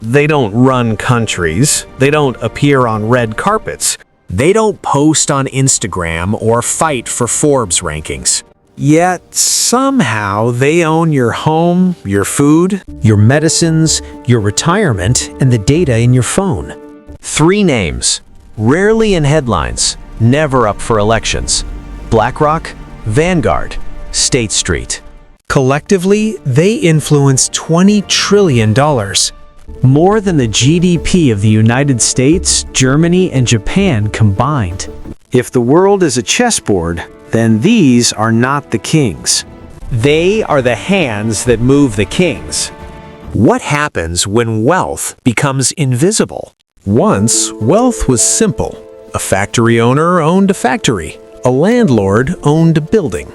They don't run countries. They don't appear on red carpets. They don't post on Instagram or fight for Forbes rankings. Yet, somehow, they own your home, your food, Your medicines, your retirement, and the data in your phone. 3 names, rarely in headlines, never up for elections. BlackRock, Vanguard, State Street. Collectively, they influence $20 trillion. More than the GDP of the United States, Germany, and Japan combined. If the world is a chessboard, then these are not the kings. They are the hands that move the kings. What happens when wealth becomes invisible? Once, wealth was simple. A factory owner owned a factory. A landlord owned a building.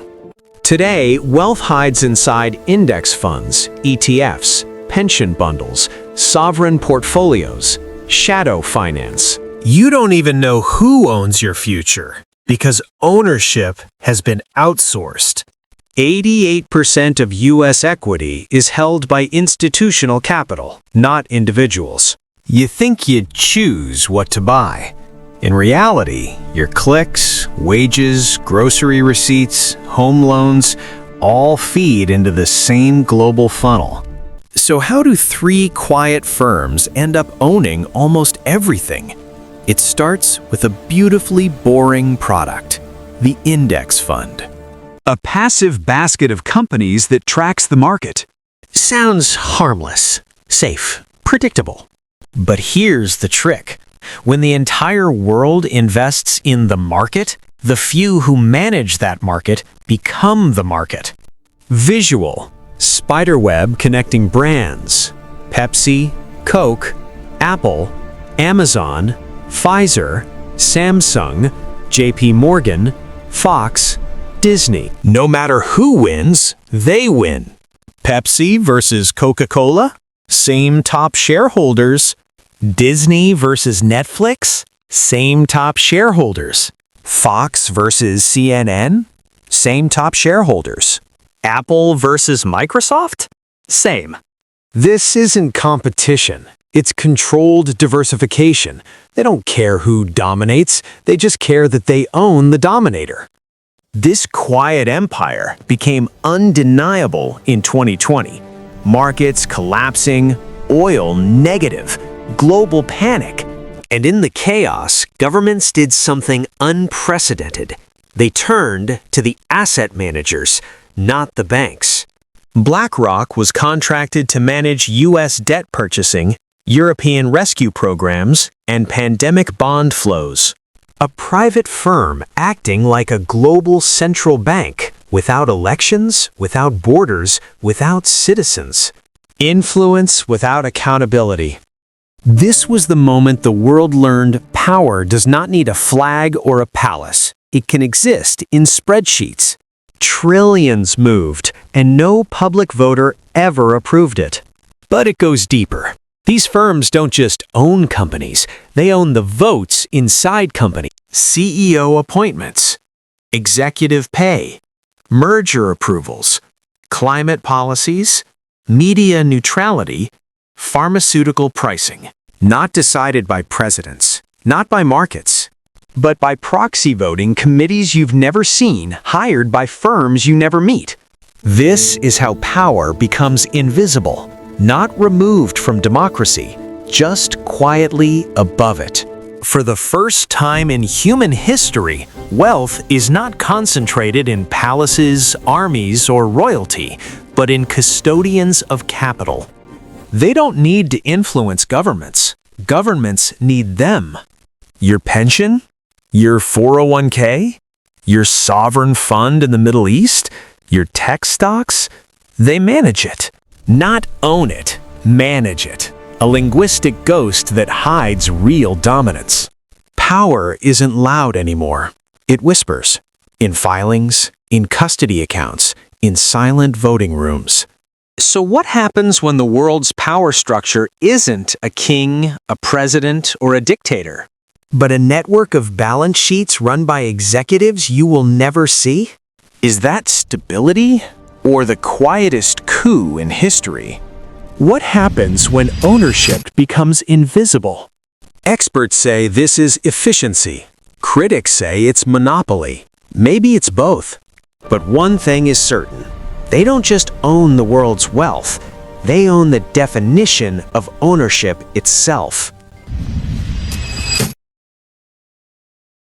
Today, wealth hides inside index funds, ETFs, pension bundles, sovereign portfolios, shadow finance. You don't even know who owns your future because ownership has been outsourced. 88% of U.S. equity is held by institutional capital, not individuals. You think you'd choose what to buy. In reality, your clicks, wages, grocery receipts, home loans all feed into the same global funnel. So how do 3 quiet firms end up owning almost everything? It starts with a beautifully boring product, the index fund. A passive basket of companies that tracks the market. Sounds harmless, safe, predictable. But here's the trick. When the entire world invests in the market, the few who manage that market become the market. Visual. Spiderweb connecting brands. Pepsi, Coke, Apple, Amazon, Pfizer, Samsung, JP Morgan, Fox, Disney. No matter who wins, they win. Pepsi versus Coca-Cola? Same top shareholders. Disney versus Netflix? Same top shareholders. Fox versus CNN? Same top shareholders. Apple versus Microsoft? Same. This isn't competition. It's controlled diversification. They don't care who dominates. They just care that they own the dominator. This quiet empire became undeniable in 2020. Markets collapsing, oil negative, global panic. And in the chaos, governments did something unprecedented. They turned to the asset managers, not the banks. BlackRock was contracted to manage U.S. debt purchasing, European rescue programs, and pandemic bond flows. A private firm acting like a global central bank, without elections, without borders, without citizens. Influence without accountability. This was the moment the world learned power does not need a flag or a palace. It can exist in spreadsheets. Trillions moved, and no public voter ever approved it. But it goes deeper. These firms don't just own companies, they own the votes inside companies. CEO appointments, executive pay, merger approvals, climate policies, media neutrality, pharmaceutical pricing. Not decided by presidents, not by markets, but by proxy voting committees you've never seen, hired by firms you never meet. This is how power becomes invisible, not removed from democracy, just quietly above it. For the first time in human history, wealth is not concentrated in palaces, armies, or royalty, but in custodians of capital. They don't need to influence governments. Governments need them. Your pension? Your 401k? Your sovereign fund in the Middle East? Your tech stocks? They manage it. Not own it, manage it. A linguistic ghost that hides real dominance. Power isn't loud anymore. It whispers. In filings, in custody accounts, in silent voting rooms. So what happens when the world's power structure isn't a king, a president, or a dictator, but a network of balance sheets run by executives you will never see? Is that stability or the quietest coup in history? What happens when ownership becomes invisible? Experts say this is efficiency. Critics say it's monopoly. Maybe it's both. But one thing is certain. They don't just own the world's wealth. They own the definition of ownership itself.